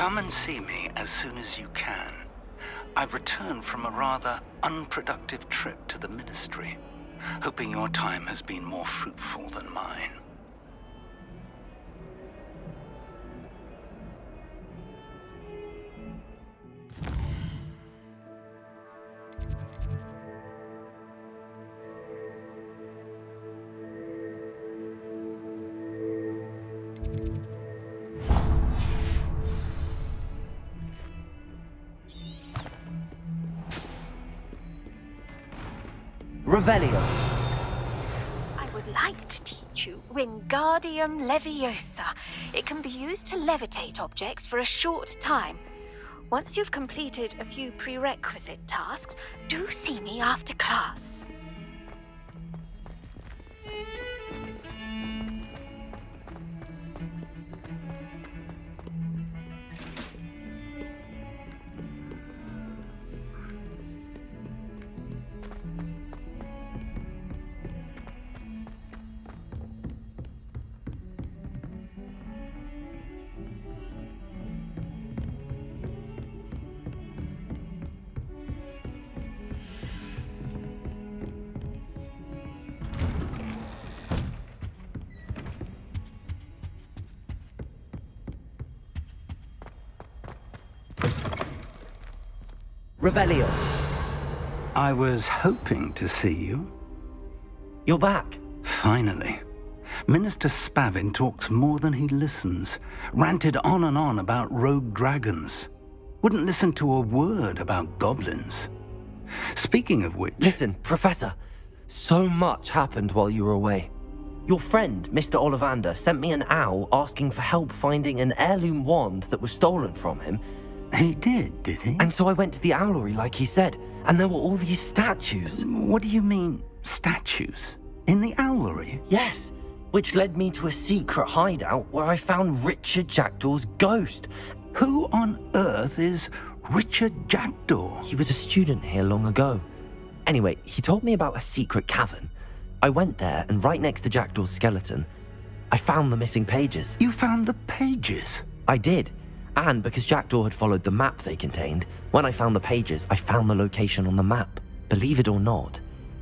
Come and see me as soon as you can. I've returned from a rather unproductive trip to the Ministry, hoping your time has been more fruitful than mine. Revelio. I would like to teach you Wingardium Leviosa. It can be used to levitate objects for a short time. Once you've completed a few prerequisite tasks, do see me after class. Revelio. I was hoping to see you. You're back. Finally. Minister Spavin talks more than he listens. Ranted on and on about rogue dragons. Wouldn't listen to a word about goblins. Speaking of which... Listen, Professor. So much happened while you were away. Your friend, Mr. Ollivander, sent me an owl asking for help finding an heirloom wand that was stolen from him. He did he? And so I went to the owlery like he said, and there were all these statues. What do you mean, statues? In the owlery? Yes, which led me to a secret hideout where I found Richard Jackdaw's ghost. Who on earth is Richard Jackdaw? He was a student here long ago. Anyway, he told me about a secret cavern. I went there, and right next to Jackdaw's skeleton, I found the missing pages. You found the pages? I did. And because Jackdaw had followed the map they contained, when I found the pages, I found the location on the map. Believe it or not,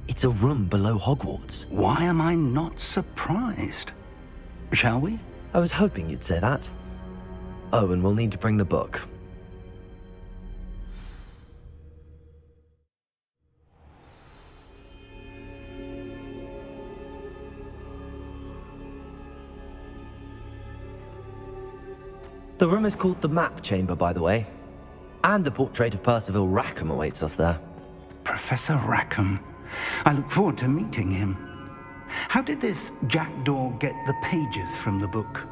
it's a room below Hogwarts. Why am I not surprised? Shall we? I was hoping you'd say that. Oh, and we'll need to bring the book. The room is called the Map Chamber, by the way. And a portrait of Percival Rackham awaits us there. Professor Rackham. I look forward to meeting him. How did this Jackdaw get the pages from the book?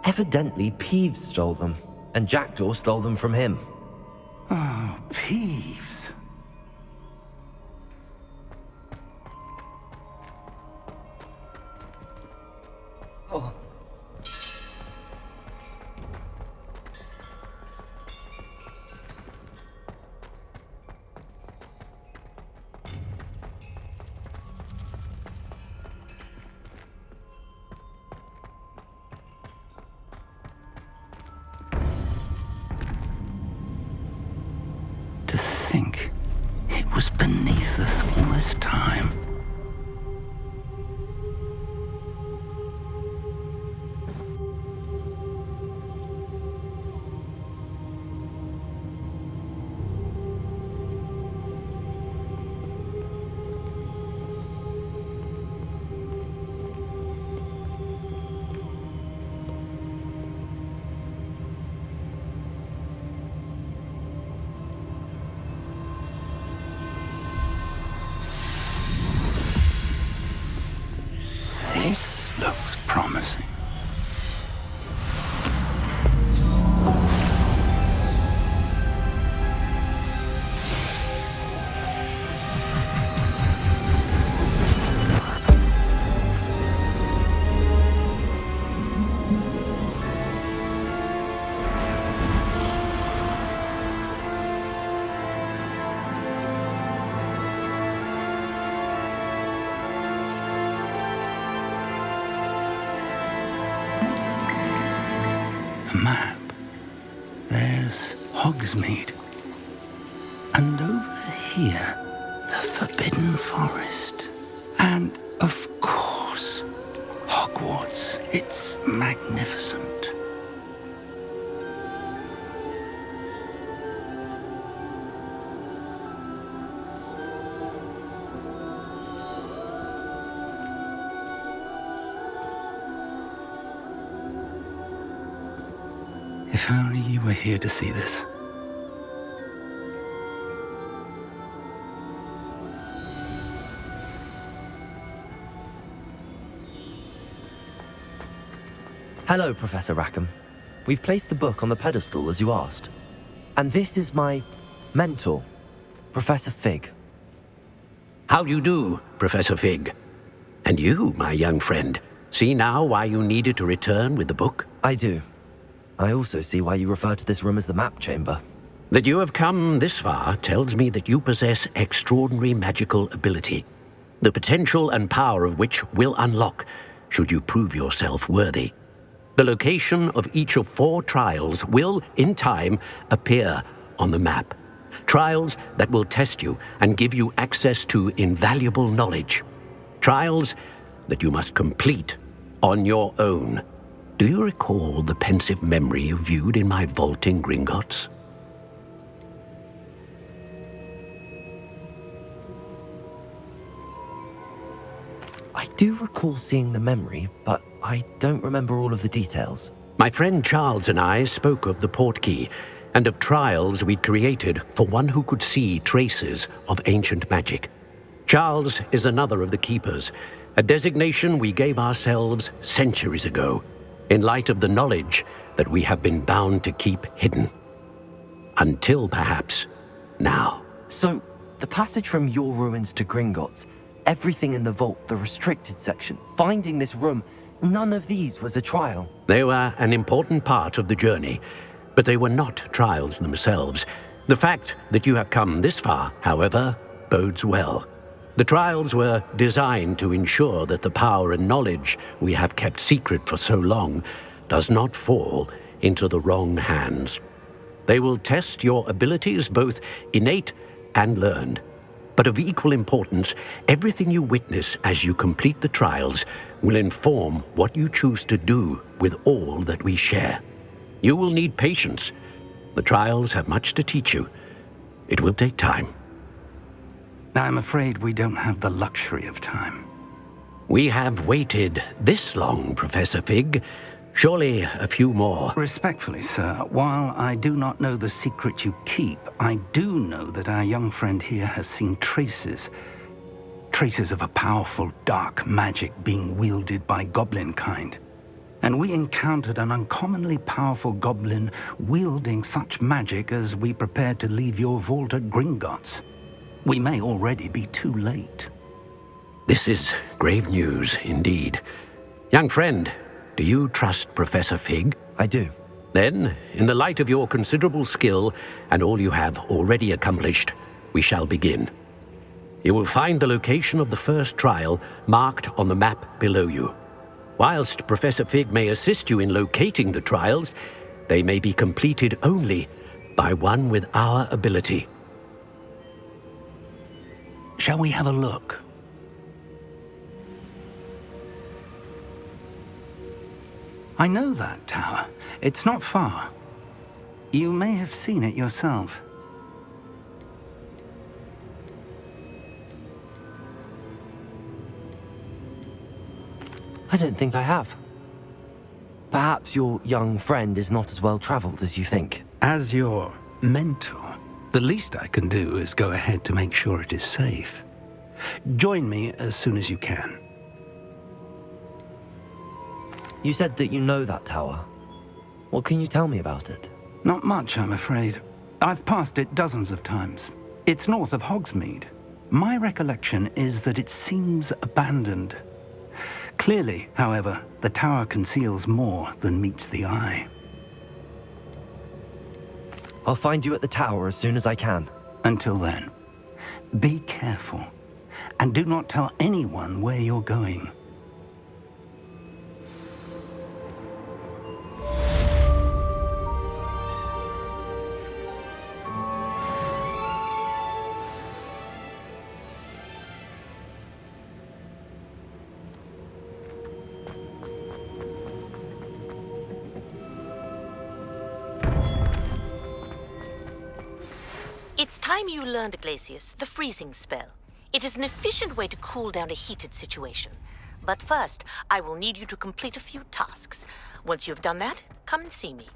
Evidently, Peeves stole them, and Jackdaw stole them from him. Oh, Peeves. Oh. To think it was beneath us all this time. This looks promising. there's Hogsmeade. And over here, the Forbidden Forest. And, of course, Hogwarts. It's magnificent. If only you were here to see this. Hello, Professor Rackham. We've placed the book on the pedestal as you asked. And this is my mentor, Professor Fig. How do you do, Professor Fig? And you, my young friend, see now why you needed to return with the book? I do. I also see why you refer to this room as the map chamber. That you have come this far tells me that you possess extraordinary magical ability, the potential and power of which will unlock should you prove yourself worthy. The location of each of 4 trials will, in time, appear on the map. Trials that will test you and give you access to invaluable knowledge. Trials that you must complete on your own. Do you recall the pensive memory you viewed in my vault in Gringotts? I do recall seeing the memory, but I don't remember all of the details. My friend Charles and I spoke of the Portkey and of trials we'd created for one who could see traces of ancient magic. Charles is another of the Keepers, a designation we gave ourselves centuries ago, in light of the knowledge that we have been bound to keep hidden. Until perhaps now. So, the passage from your ruins to Gringotts, everything in the vault, the restricted section, finding this room, none of these was a trial. They were an important part of the journey, but they were not trials themselves. The fact that you have come this far, however, bodes well. The trials were designed to ensure that the power and knowledge we have kept secret for so long does not fall into the wrong hands. They will test your abilities, both innate and learned. But of equal importance, everything you witness as you complete the trials will inform what you choose to do with all that we share. You will need patience. The trials have much to teach you. It will take time. I'm afraid we don't have the luxury of time. We have waited this long, Professor Fig. Surely a few more. Respectfully, sir, while I do not know the secret you keep, I do know that our young friend here has seen traces of a powerful dark magic being wielded by goblin kind. And we encountered an uncommonly powerful goblin wielding such magic as we prepared to leave your vault at Gringotts. We may already be too late. This is grave news indeed. Young friend, do you trust Professor Fig? I do. Then, in the light of your considerable skill and all you have already accomplished, we shall begin. You will find the location of the first trial marked on the map below you. Whilst Professor Fig may assist you in locating the trials, they may be completed only by one with our ability. Shall we have a look? I know that tower. It's not far. You may have seen it yourself. I don't think I have. Perhaps your young friend is not as well traveled as you think. As your mentor, the least I can do is go ahead to make sure it is safe. Join me as soon as you can. You said that you know that tower. What can you tell me about it? Not much, I'm afraid. I've passed it dozens of times. It's north of Hogsmeade. My recollection is that it seems abandoned. Clearly, however, the tower conceals more than meets the eye. I'll find you at the tower as soon as I can. Until then, be careful, and do not tell anyone where you're going. It's time you learned, Glacius, the freezing spell. It is an efficient way to cool down a heated situation. But first, I will need you to complete a few tasks. Once you have done that, come and see me.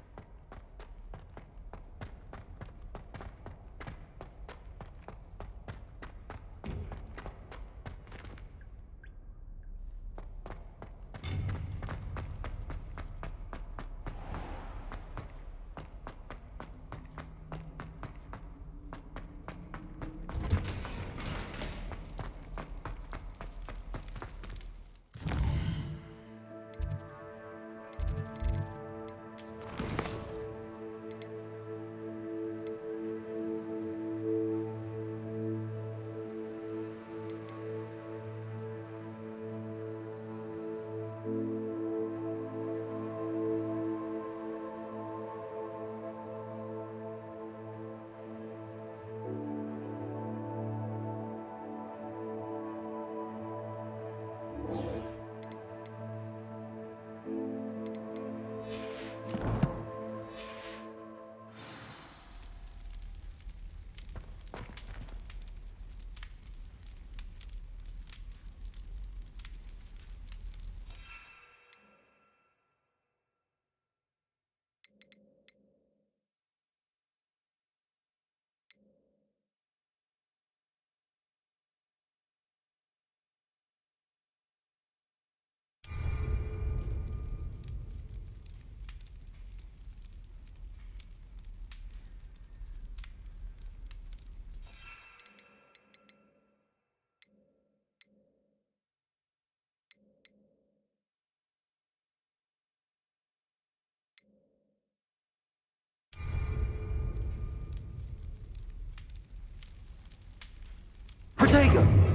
Protego!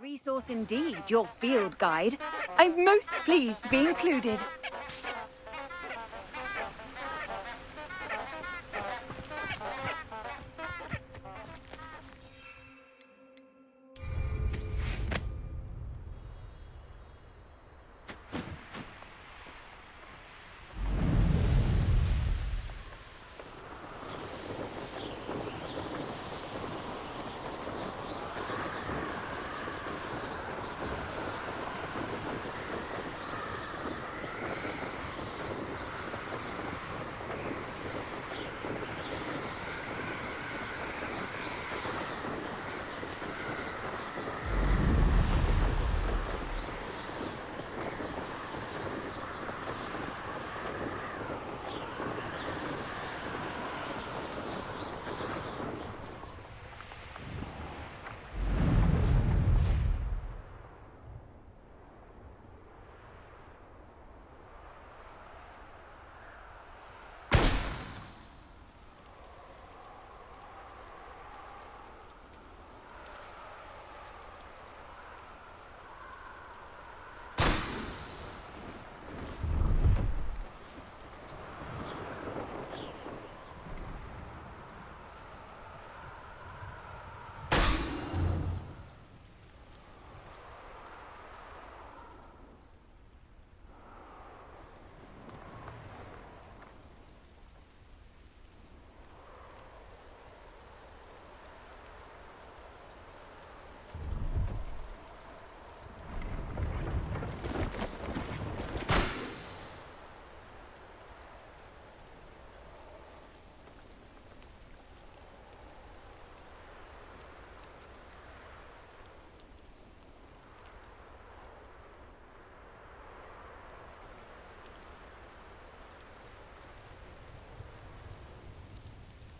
Resource indeed, your field guide. I'm most pleased to be included.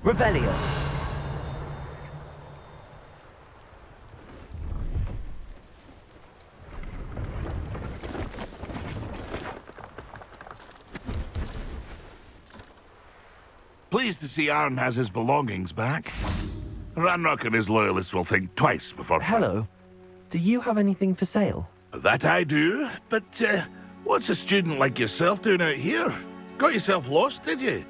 Revelio. Pleased to see Arn has his belongings back. Ranrock and his loyalists will think twice before... Hello. Do you have anything for sale? That I do, but what's a student like yourself doing out here? Got yourself lost, did you?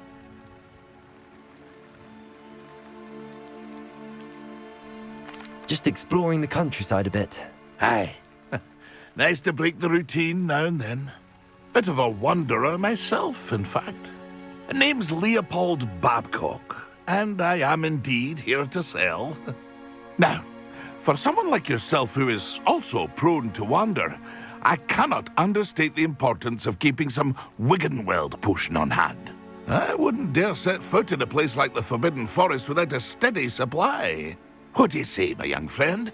Just exploring the countryside a bit. Aye. Nice to break the routine now and then. Bit of a wanderer myself, in fact. Name's Leopold Babcock, and I am indeed here to sell. Now, for someone like yourself who is also prone to wander, I cannot understate the importance of keeping some Wiggenweld potion on hand. I wouldn't dare set foot in a place like the Forbidden Forest without a steady supply. What do you say, my young friend?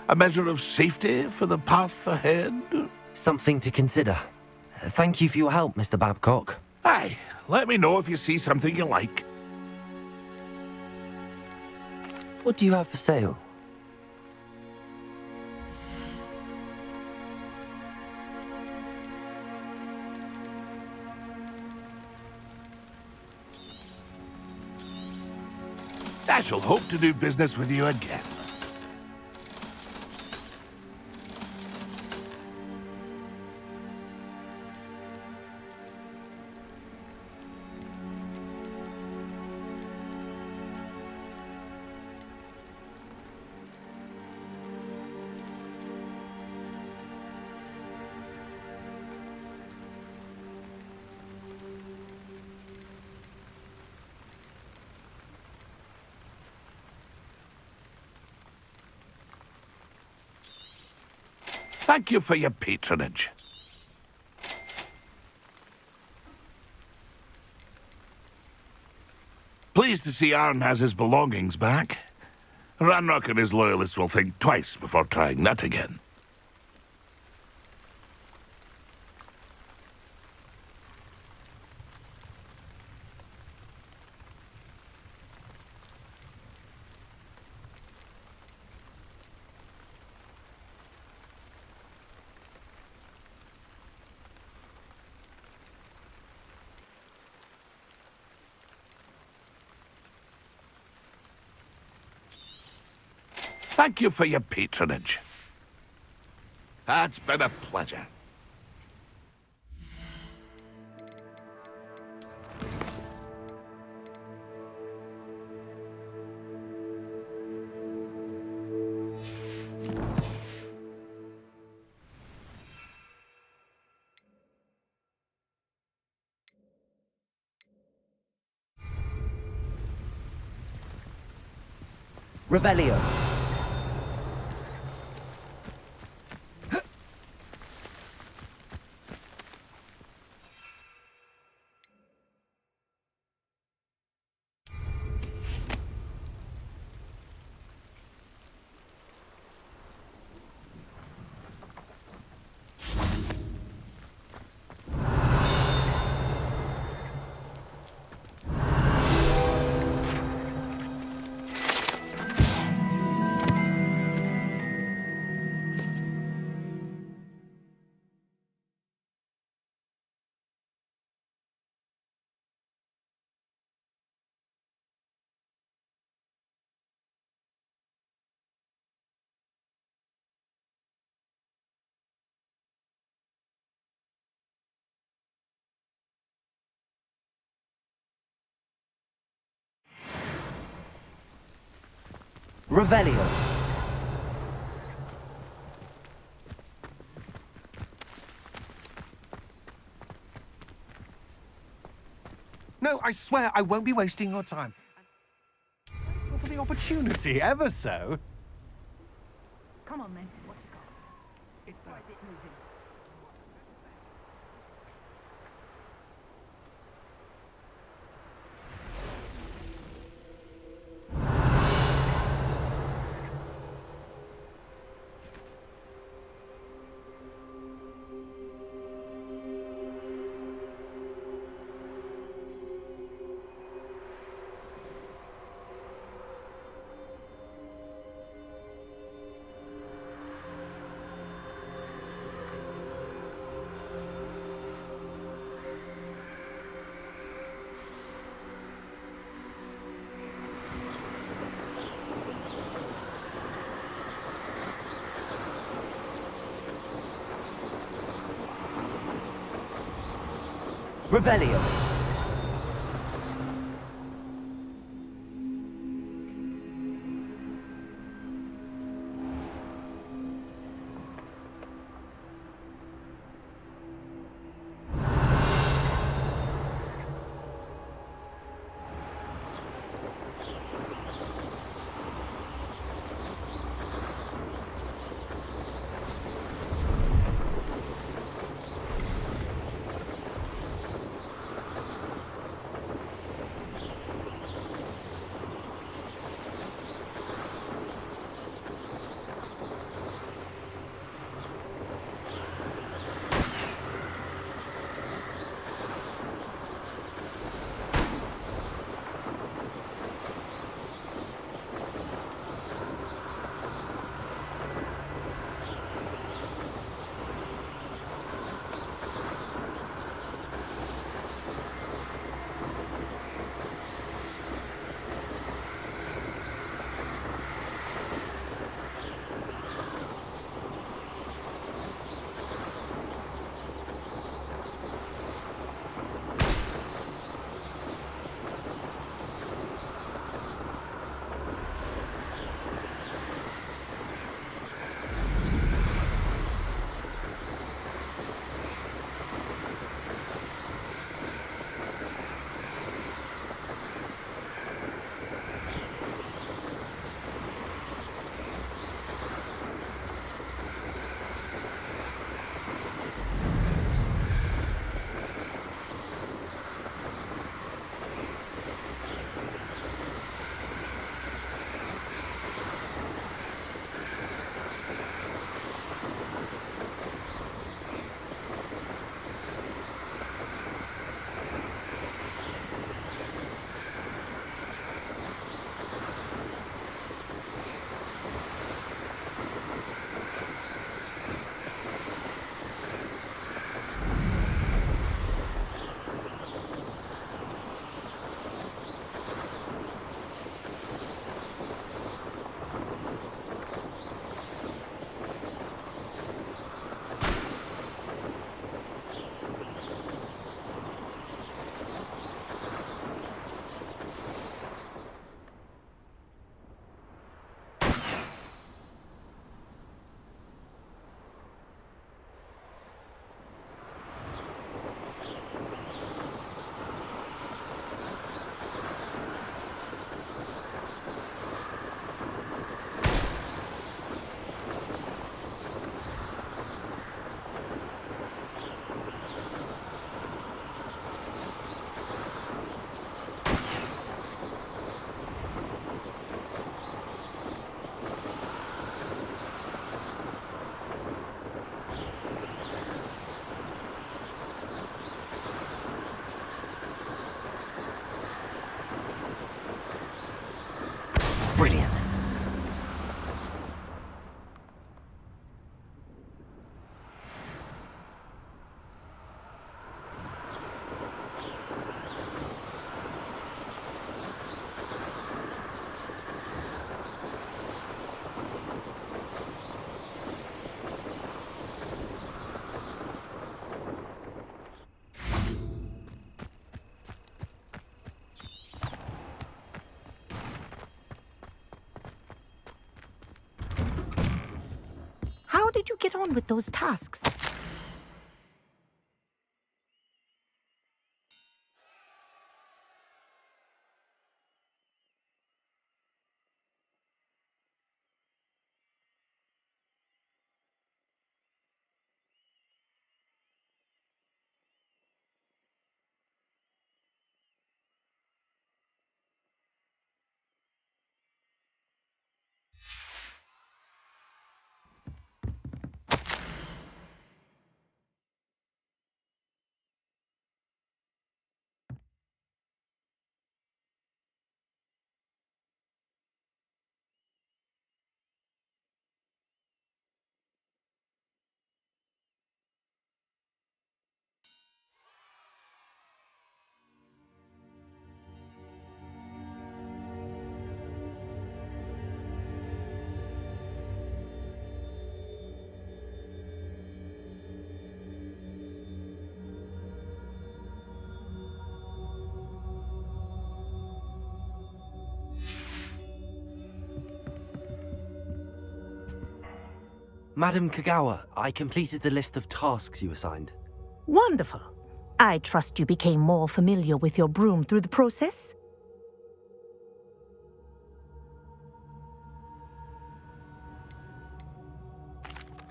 A measure of safety for the path ahead? Something to consider. Thank you for your help, Mr. Babcock. Aye, let me know if you see something you like. What do you have for sale? I shall hope to do business with you again. Thank you for your patronage. Pleased to see Arn has his belongings back. Ranrock and his loyalists will think twice before trying that again. Thank you for your patronage. It's been a pleasure. Revelio. Revelio. No, I swear I won't be wasting your time. For the opportunity, ever so. Come on, then. What you got? It's a bit moving. Revelio. Brilliant. How did you get on with those tasks? Madam Kagawa, I completed the list of tasks you assigned. Wonderful. I trust you became more familiar with your broom through the process?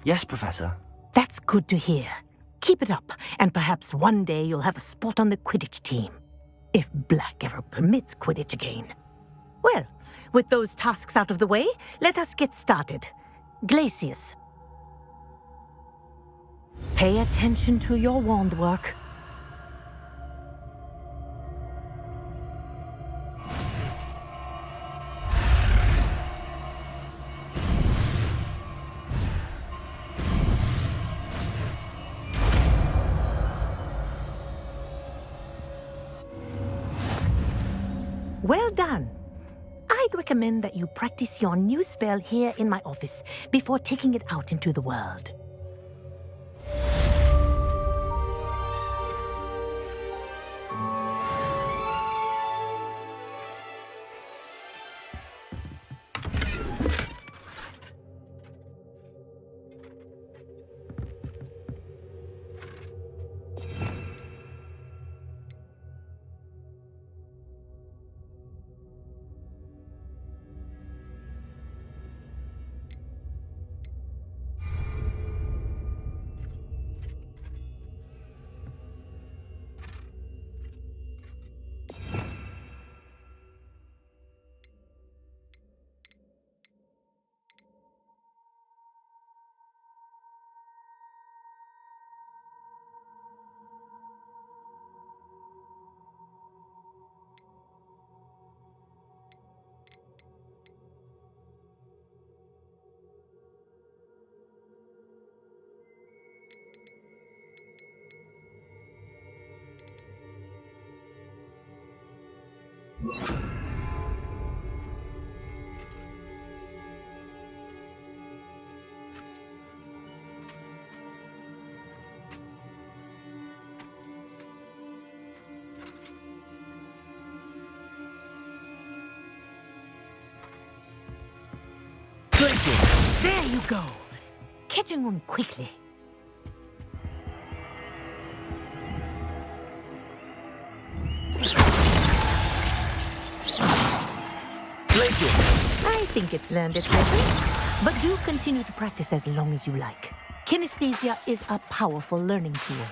Yes, Professor. That's good to hear. Keep it up, and perhaps one day you'll have a spot on the Quidditch team. If Black ever permits Quidditch again. Well, with those tasks out of the way, let us get started. Glacius. Pay attention to your wand work. Well done. I'd recommend that you practice your new spell here in my office before taking it out into the world. There you go. Catching on quickly. I think it's learned its lesson, but do continue to practice as long as you like. Kinesthesia is a powerful learning tool.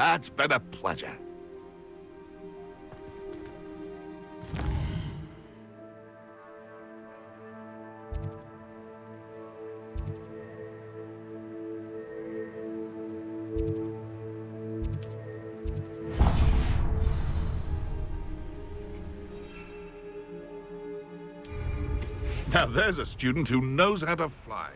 It's been a pleasure. Now there's a student who knows how to fly.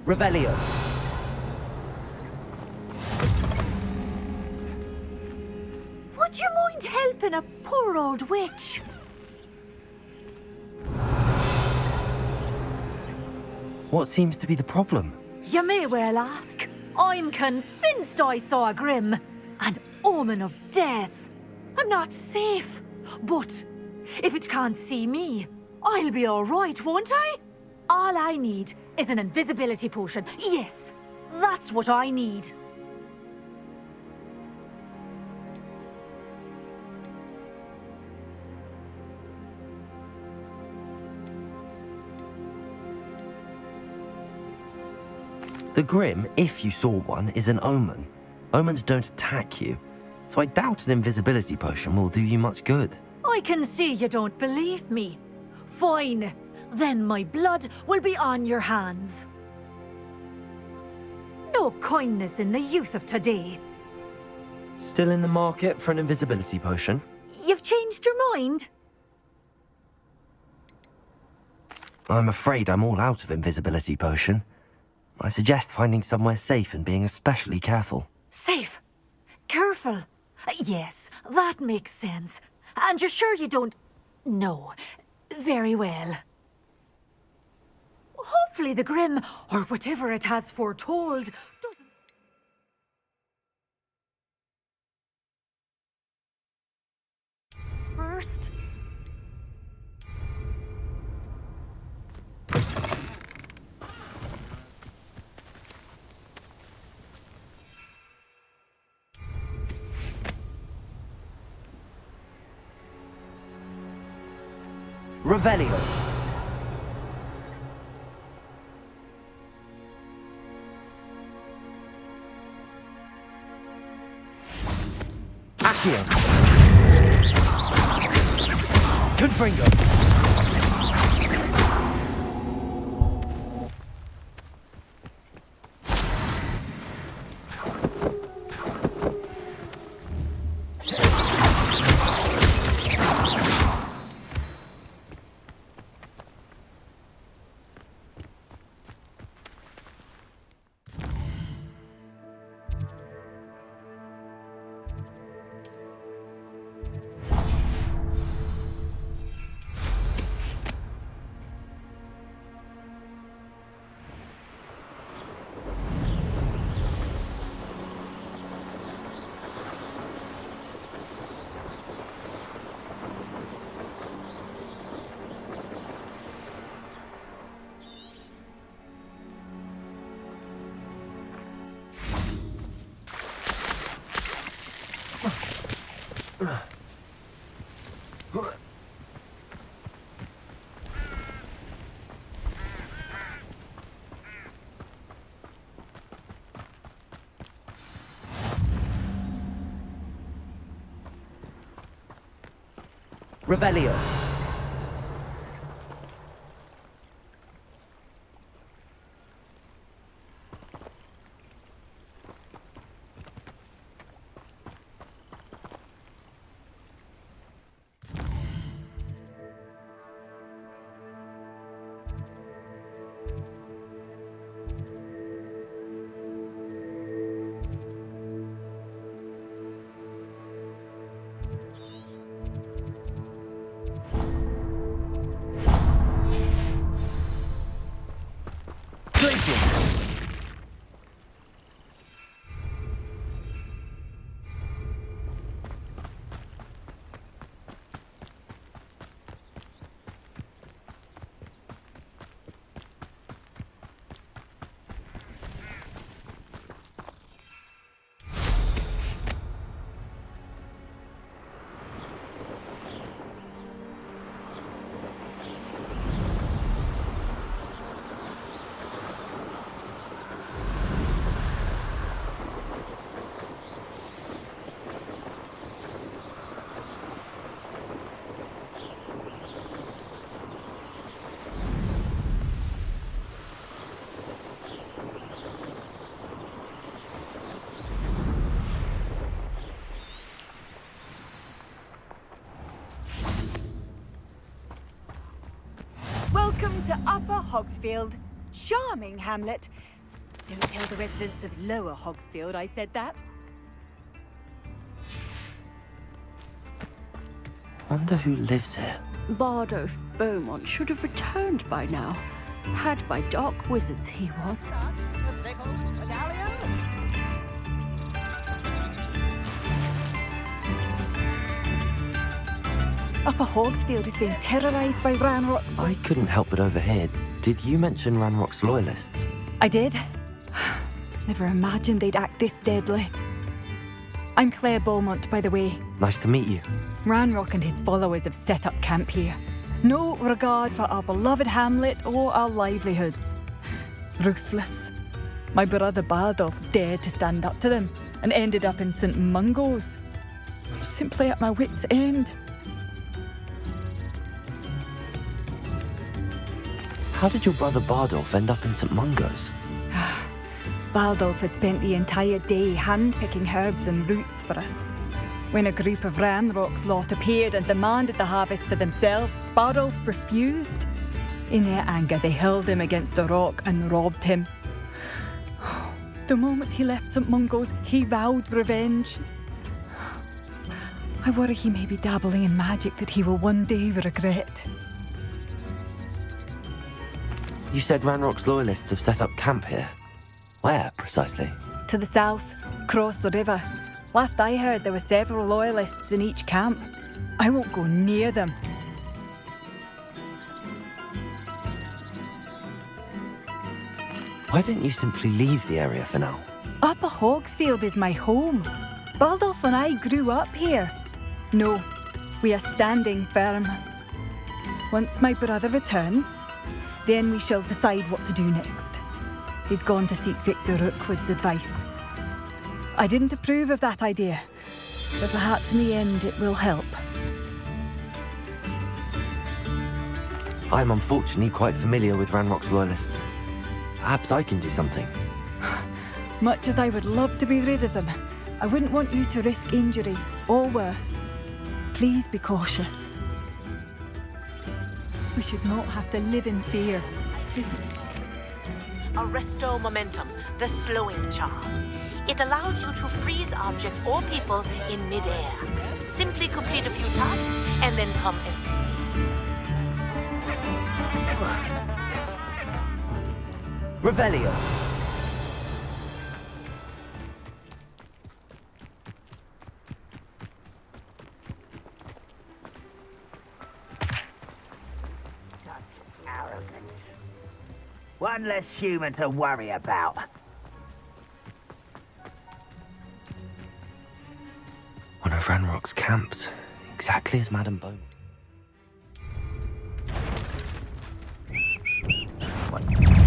Revelio. Would you mind helping a poor old witch? What seems to be the problem? You may well ask. I'm convinced I saw a grim, an omen of death. I'm not safe, but if it can't see me, I'll be all right, won't I? All I need is an invisibility potion. Yes, that's what I need. The Grim, if you saw one, is an omen. Omens don't attack you, so I doubt an invisibility potion will do you much good. I can see you don't believe me. Fine. Then my blood will be on your hands. No kindness in the youth of today. Still in the market for an invisibility potion? You've changed your mind? I'm afraid I'm all out of invisibility potion. I suggest finding somewhere safe and being especially careful. Safe? Careful? Yes, that makes sense. And you're sure you don't... No. Very well. Hopefully the Grim, or whatever it has foretold, doesn't... First... Revelio. Accio. Confringo. Revelio. to Upper Hogsfield. Charming hamlet. Don't tell the residents of Lower Hogsfield I said that. Wonder who lives here. Bardolph Beaumont should have returned by now. Had by dark wizards he was. Upper Hogsfield is being terrorised by Ranrock's... I couldn't help but overhear. Did you mention Ranrock's loyalists? I did. Never imagined they'd act this deadly. I'm Claire Beaumont, by the way. Nice to meet you. Ranrock and his followers have set up camp here. No regard for our beloved hamlet or our livelihoods. Ruthless. My brother Bardolph dared to stand up to them and ended up in St. Mungo's. I'm simply at my wit's end. How did your brother Bardolph end up in St. Mungo's? Bardolph had spent the entire day hand-picking herbs and roots for us. When a group of Ranrock's lot appeared and demanded the harvest for themselves, Bardolph refused. In their anger, they hurled him against a rock and robbed him. The moment he left St. Mungo's, he vowed revenge. I worry he may be dabbling in magic that he will one day regret. You said Ranrock's loyalists have set up camp here. Where, precisely? To the south, across the river. Last I heard, there were several loyalists in each camp. I won't go near them. Why don't you simply leave the area for now? Upper Hogsfield is my home. Bardolph and I grew up here. No, we are standing firm. Once my brother returns, then we shall decide what to do next. He's gone to seek Victor Rookwood's advice. I didn't approve of that idea, but perhaps in the end it will help. I'm unfortunately quite familiar with Ranrock's loyalists. Perhaps I can do something. Much as I would love to be rid of them, I wouldn't want you to risk injury, or worse. Please be cautious. We should not have to live in fear. Arresto momentum, the slowing charm. It allows you to freeze objects or people in midair. Simply complete a few tasks and then come and see me. Revelio. One less human to worry about. One of Ranrock's camps, exactly as Madame Beaumont.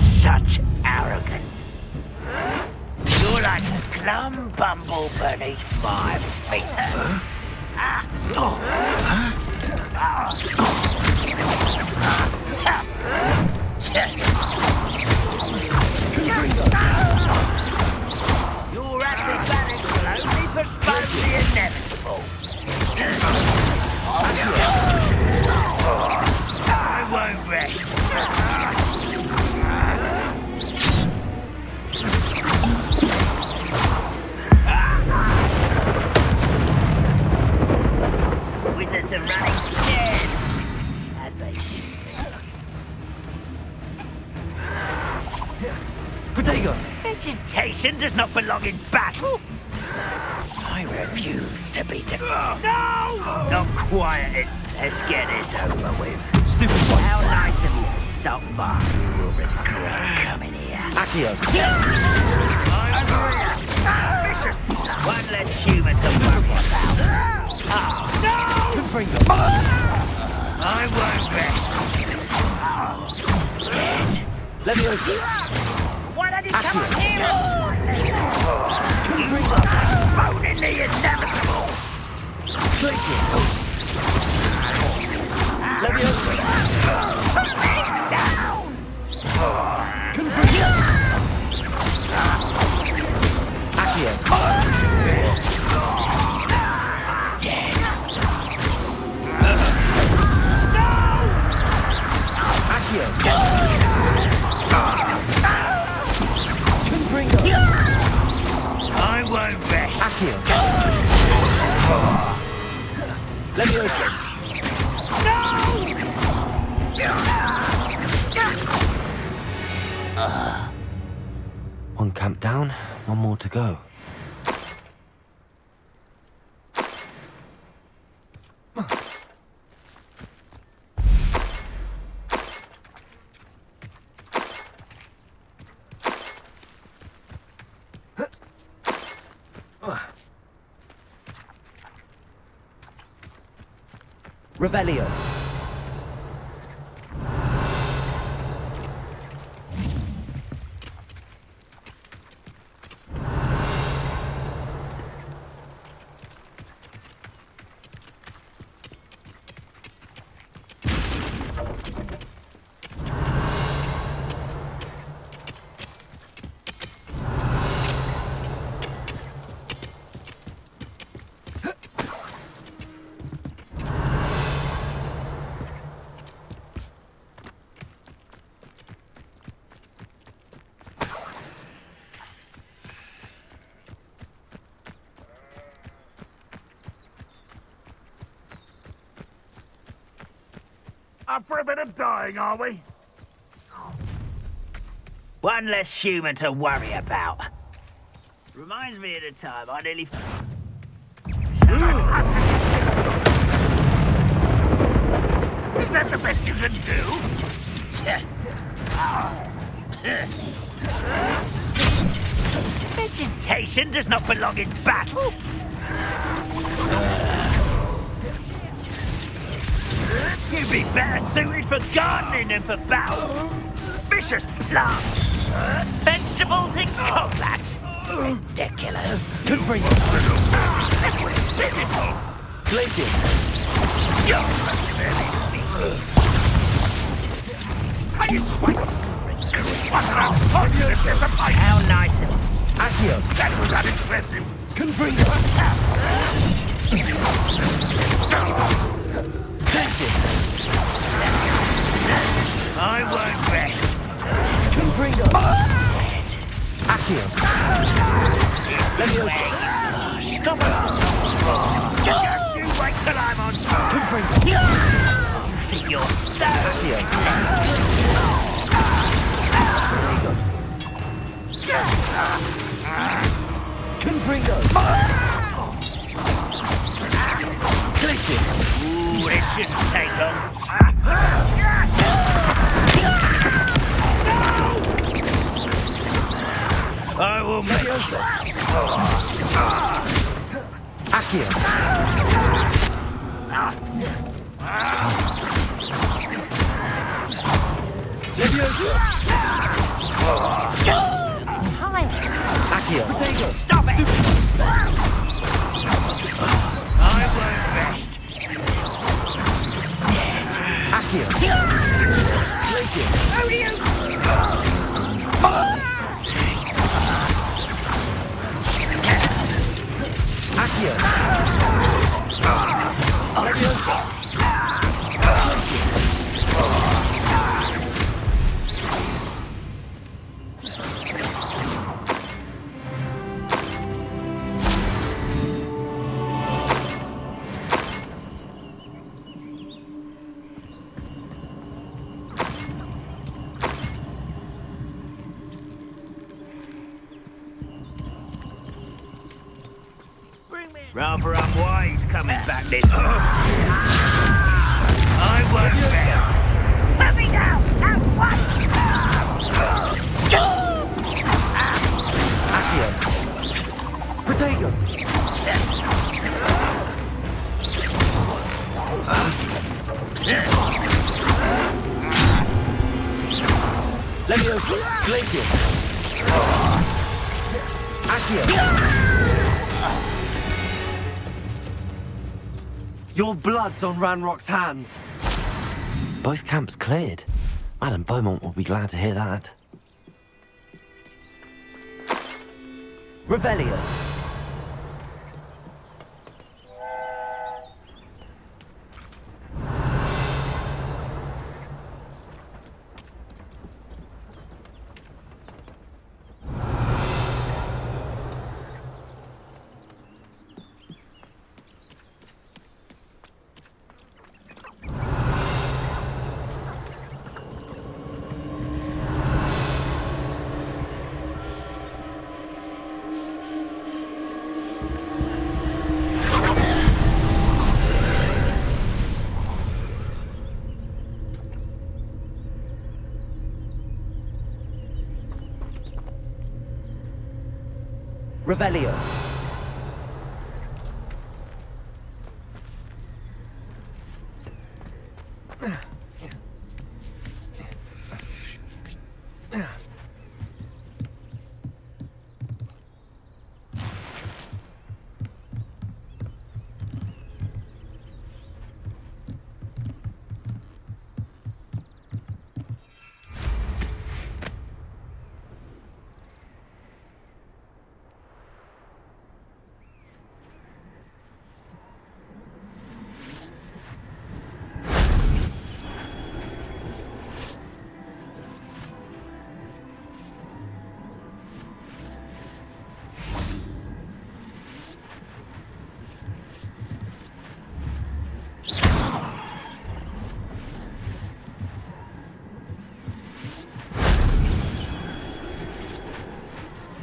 Such arrogance. You're like a glum bumble beneath my feet. Your acrobatics will only postpone the inevitable. I won't rest. Wizards are running scared, as they should be. Protego! Vegetation does not belong in battle. I refuse to be No! Not quiet. Let's get this over with. Stupid one! How nice of you to stop by. You will regret coming here. Accio! Vicious. One less human to worry about. Confringo! I won't rest. Dead. Leviosa! Why don't you come up here? Bone in the inevitable. Glacier! Leviosa! Down. Confringo! Accio! Dead. Accio! won't rest. Accio. Leviosa. One camp down, one more to go. Revelio. Up for a bit of dying, are we? One less human to worry about. Reminds me of the time I nearly... Is that the best you can do? Vegetation does not belong in battle. You'd be better suited for gardening than for battle. Vicious plants, vegetables in combat. Ridiculous. Good for you. Glaciers. How nice of Accio. That was unimpressive. Confringo. Glaciers. I won't rest. Confringo. Accio. Leviosa. Stop it! Just you wait till I'm on top. Confringo. You think you're so... Accio. Confringo. Glaciers. Ooh, this shouldn't take long. I will make... Leviosa. Accio. Leviosa. Time. Accio. Potato. Stop it! I won't rest. Accio. Glaciers. Accio. Leviosa. Rather unwise coming back this way. I won't fail. Put me down at once! Accio. Potato. Leviosa. Glaciers. Accio. Your blood's on Ranrock's hands. Both camps cleared. Madam Beaumont will be glad to hear that. Revelio. Revelio.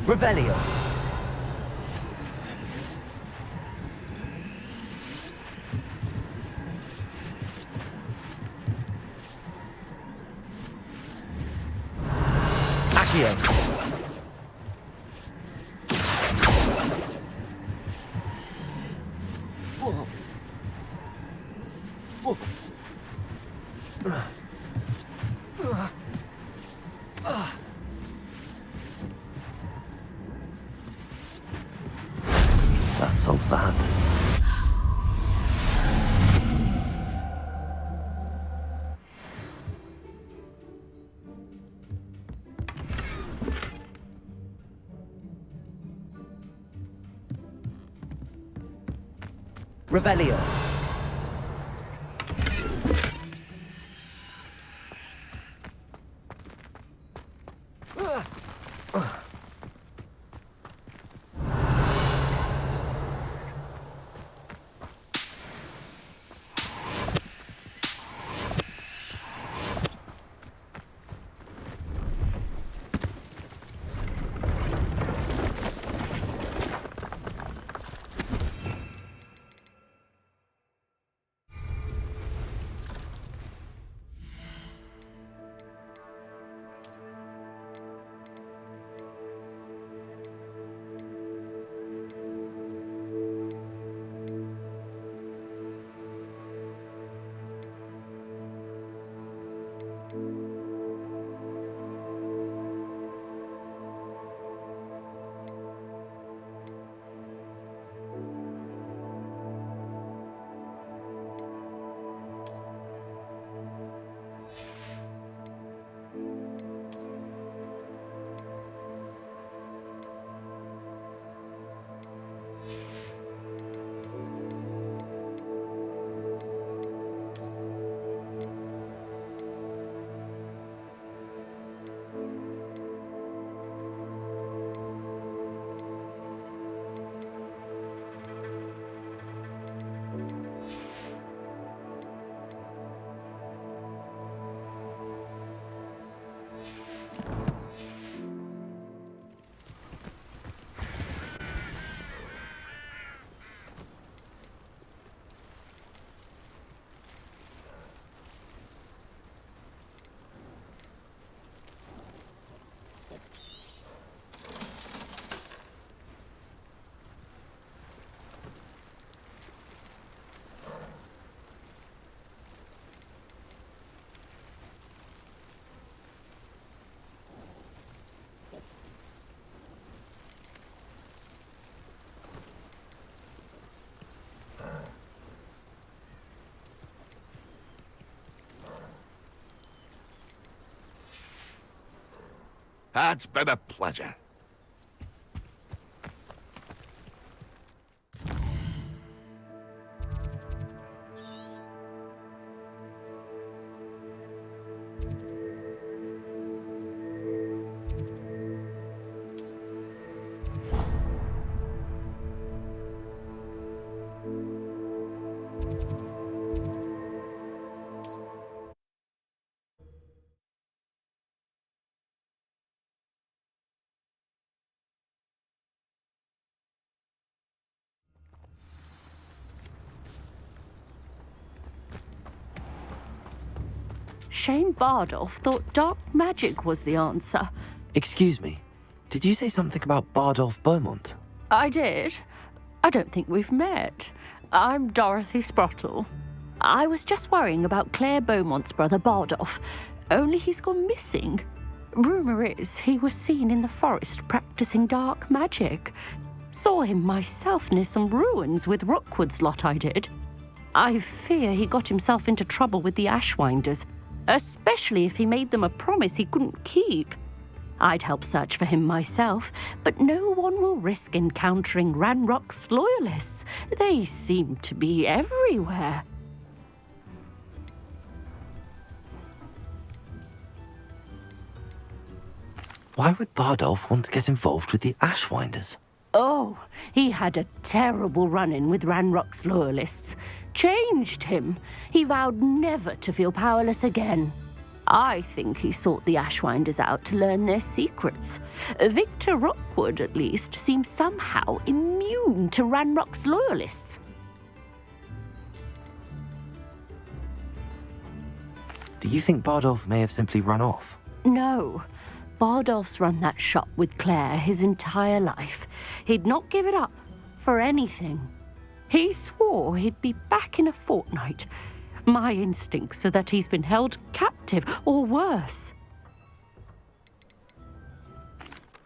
Revelio. Accio. That solves that. Revelio. It's been a pleasure. Shane Bardolph thought dark magic was the answer. Excuse me. Did you say something about Bardolph Beaumont? I did. I don't think we've met. I'm Dorothy Sprottle. I was just worrying about Claire Beaumont's brother Bardolph, only he's gone missing. Rumour is he was seen in the forest practicing dark magic. Saw him myself near some ruins with Rookwood's lot I did. I fear he got himself into trouble with the Ashwinders, especially if he made them a promise he couldn't keep. I'd help search for him myself, but no one will risk encountering Ranrock's loyalists. They seem to be everywhere. Why would Bardolph want to get involved with the Ashwinders? Oh, he had a terrible run-in with Ranrock's loyalists. Changed him. He vowed never to feel powerless again. I think he sought the Ashwinders out to learn their secrets. Victor Rookwood, at least, seems somehow immune to Ranrock's loyalists. Do you think Bardolph may have simply run off? No. Bardolph's run that shop with Claire his entire life. He'd not give it up for anything. He swore he'd be back in a fortnight. My instincts are that he's been held captive, or worse.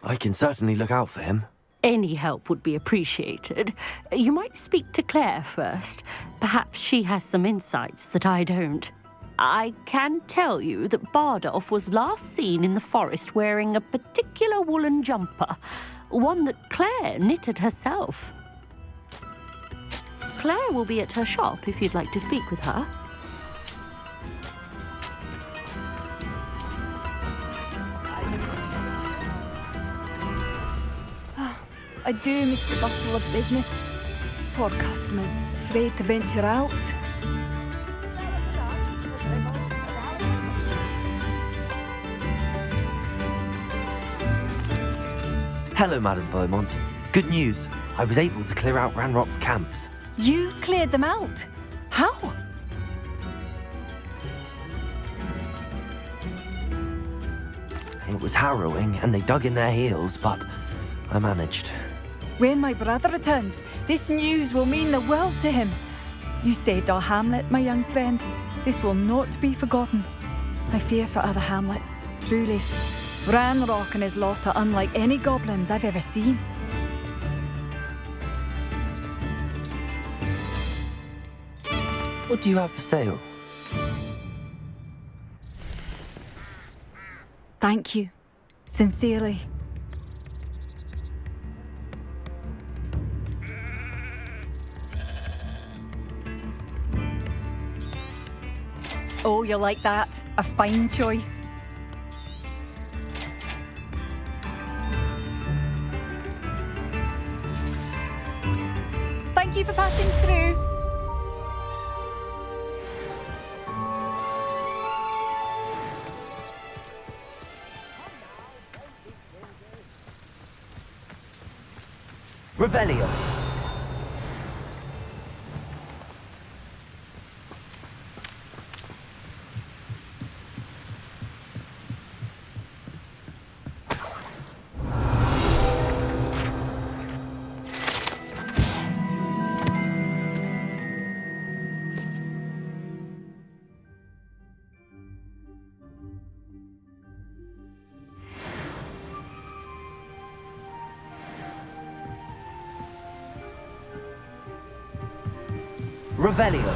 I can certainly look out for him. Any help would be appreciated. You might speak to Claire first. Perhaps she has some insights that I don't. I can tell you that Bardolph was last seen in the forest wearing a particular woolen jumper, one that Claire knitted herself. Claire will be at her shop if you'd like to speak with her. I do miss the bustle of business. Poor customers, afraid to venture out. Hello, Madame Beaumont. Good news. I was able to clear out Ranrock's camps. You cleared them out? How? It was harrowing, and they dug in their heels, but I managed. When my brother returns, this news will mean the world to him. You saved our hamlet, my young friend. This will not be forgotten. I fear for other hamlets, truly. Ranrock and his lot are unlike any goblins I've ever seen. What do you have for sale? Thank you. Sincerely. Oh, you like that? A fine choice. Thank you for passing through. Revelio. Revelio.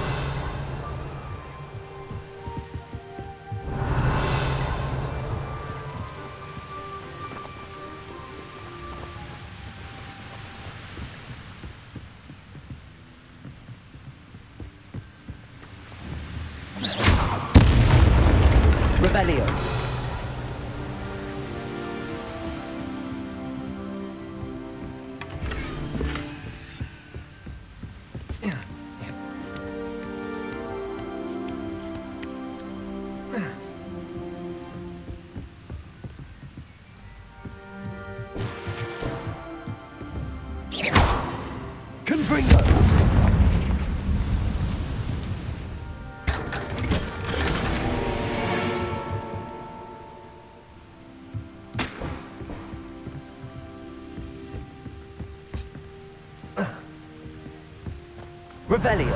Revelio. Revelio.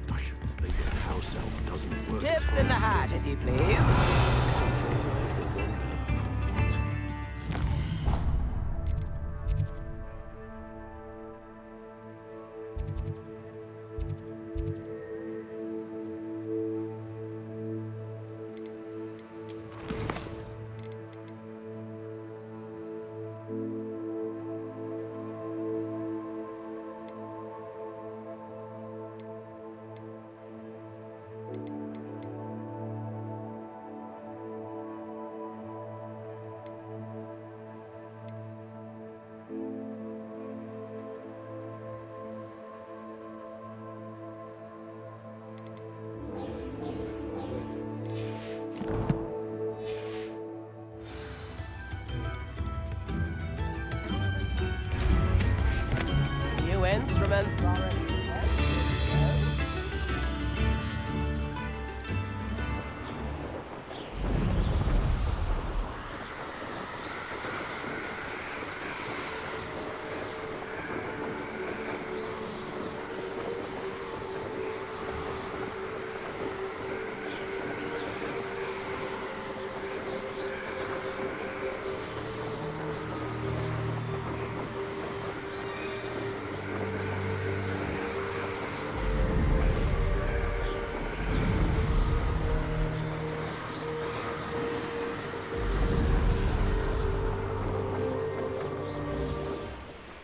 I should think a house elf doesn't work. Chips in the hat, if you please. New instruments already.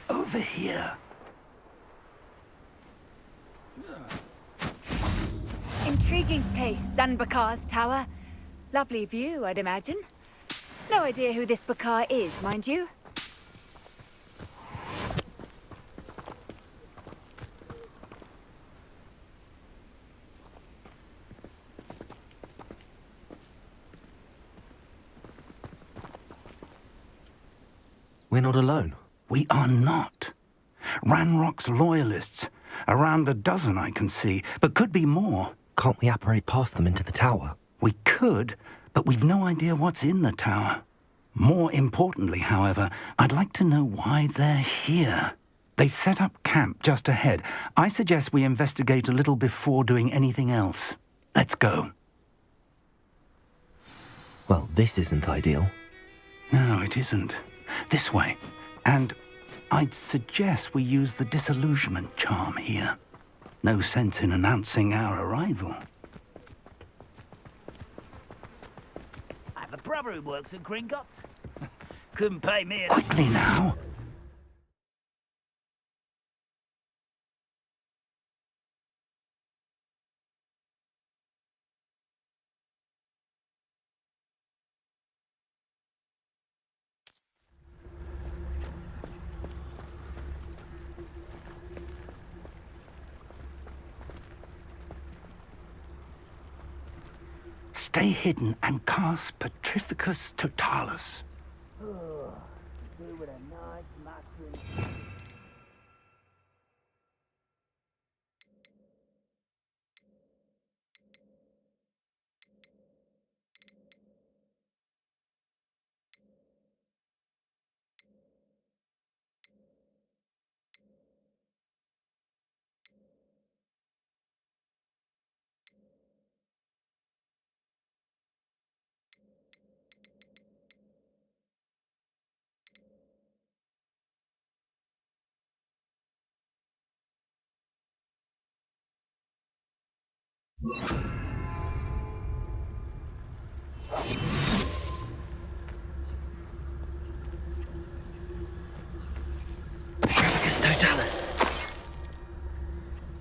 Over here. Intriguing place, Zanbakar's tower. Lovely view, I'd imagine. No idea who this Bakar is, mind you. We're not alone. We are not. Ranrock's loyalists. Around a dozen I can see, but could be more. Can't we apparate past them into the tower? We could, but we've no idea what's in the tower. More importantly, however, I'd like to know why they're here. They've set up camp just ahead. I suggest we investigate a little before doing anything else. Let's go. Well, this isn't ideal. No, it isn't. This way. And I'd suggest we use the disillusionment charm here. No sense in announcing our arrival. I have a brother who works at Gringotts. Couldn't pay me enough. Quickly now. Stay hidden and cast Petrificus Totalis. With a nice matching. Petrificus Totalis.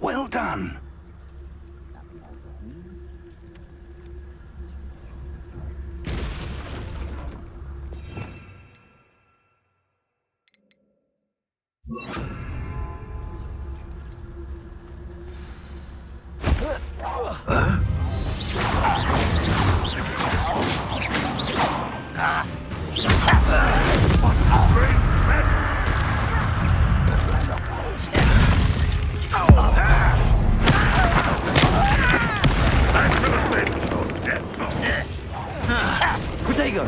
Well done. Protego!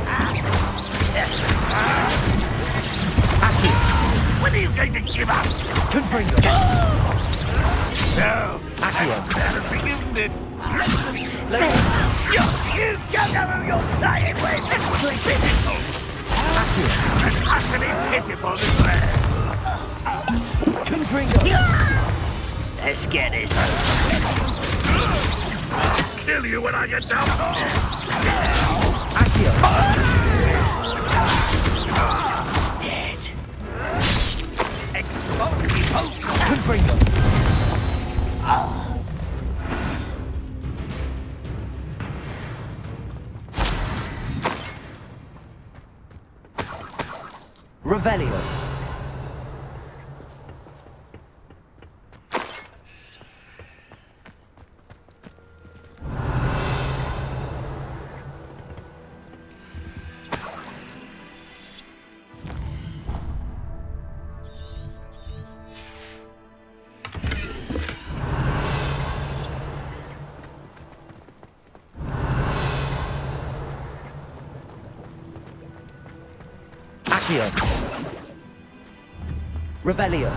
When are you going to give up? Confringo! No, Accio! embarrassing, isn't it? You don't know who you're playing with! Utterly pitiful this way. Confringo! Let's get this. Kill you when I get down. Accio! Dead. Confringo! Revelio. Accio. Revelio.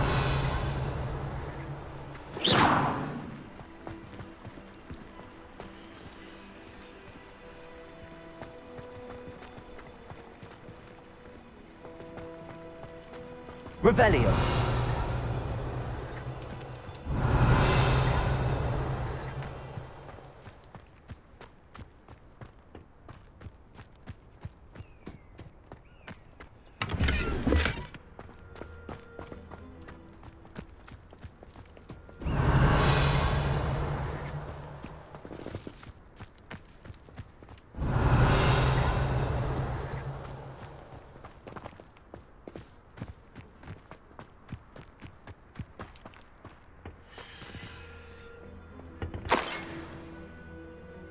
Revelio.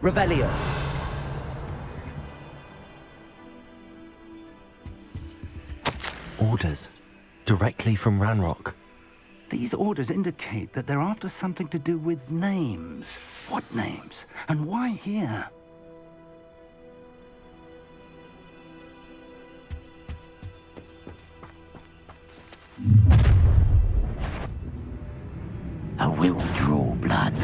Revelio. Orders. Directly from Ranrock. These orders indicate that they're after something to do with names. What names? And why here? I will draw blood.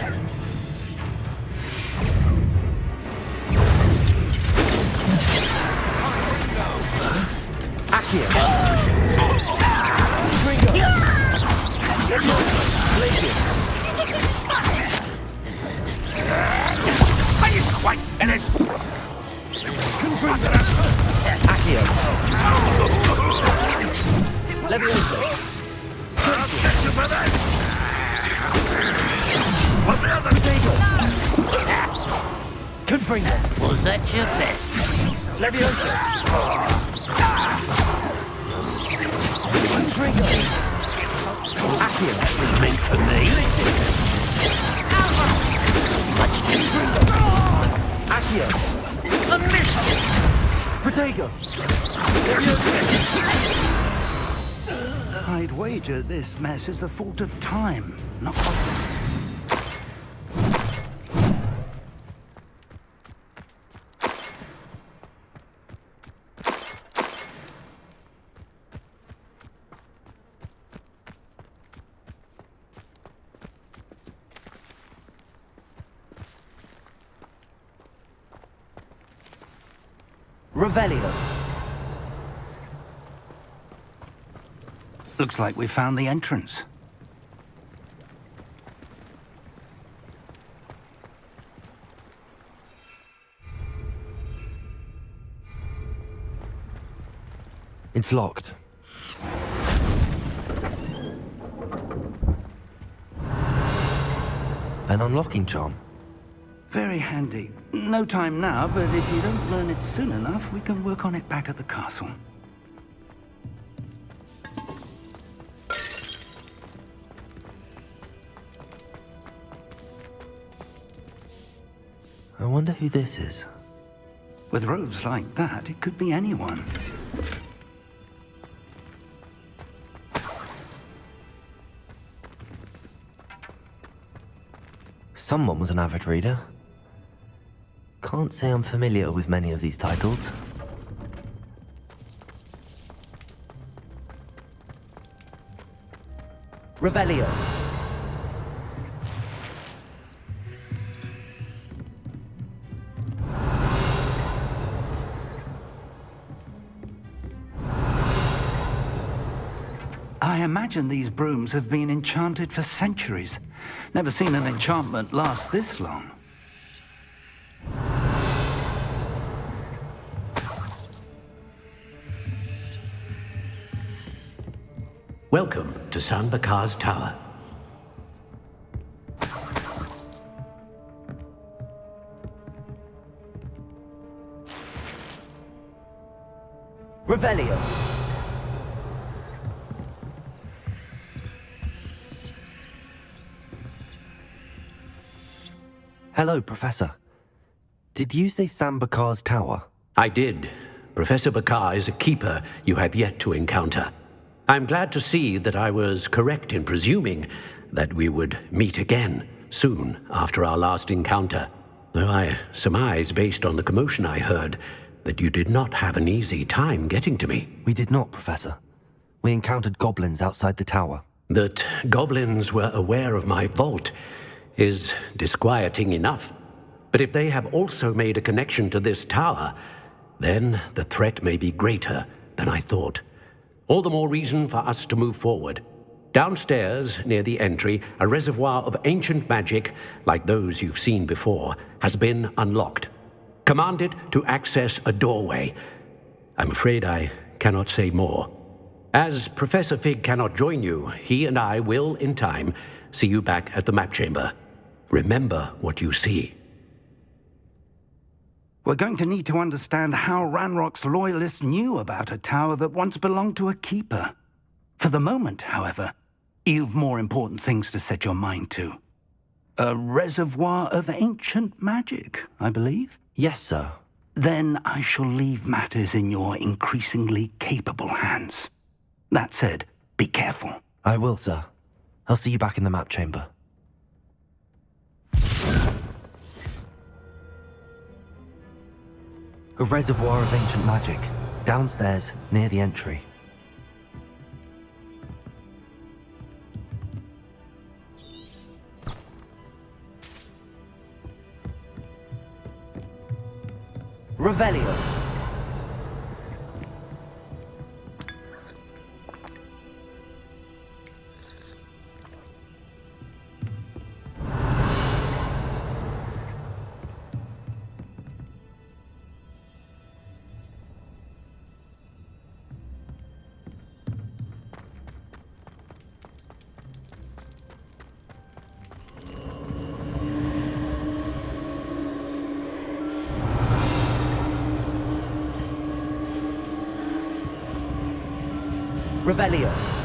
Accio. Confringo. Legion. Are you quite finished? Confringo. Accio. Levioso. I'll get you for that. What's the other? Confringo. Was that your best? Levioso. Confringo. Accio. That was meant for me. Much too Accio. a miss. Protego. I'd wager this mess is the fault of time, not Hogwarts. Revelio. Looks like we found the entrance. It's locked. An unlocking charm. Very handy. No time now, but if you don't learn it soon enough, we can work on it back at the castle. I wonder who this is. With robes like that, it could be anyone. Someone was an avid reader. Can't say I'm familiar with many of these titles. Revelio. I imagine these brooms have been enchanted for centuries. Never seen an enchantment last this long. Welcome to San Bakar's Tower. Revelio. Hello, Professor. Did you say San Bakar's Tower? I did. Professor Bakar is a keeper you have yet to encounter. I'm glad to see that I was correct in presuming that we would meet again soon after our last encounter, though I surmise, based on the commotion I heard, that you did not have an easy time getting to me. We did not, Professor. We encountered goblins outside the tower. That goblins were aware of my vault is disquieting enough. But if they have also made a connection to this tower, then the threat may be greater than I thought. All the more reason for us to move forward. Downstairs, near the entry, a reservoir of ancient magic, like those you've seen before, has been unlocked. Command it to access a doorway. I'm afraid I cannot say more. As Professor Fig cannot join you, he and I will, in time, see you back at the map chamber. Remember what you see. We're going to need to understand how Ranrock's loyalists knew about a tower that once belonged to a keeper. For the moment, however, you've more important things to set your mind to. A reservoir of ancient magic, I believe? Yes, sir. Then I shall leave matters in your increasingly capable hands. That said, be careful. I will, sir. I'll see you back in the map chamber. A reservoir of ancient magic, downstairs, near the entry. Revelio. Revelio.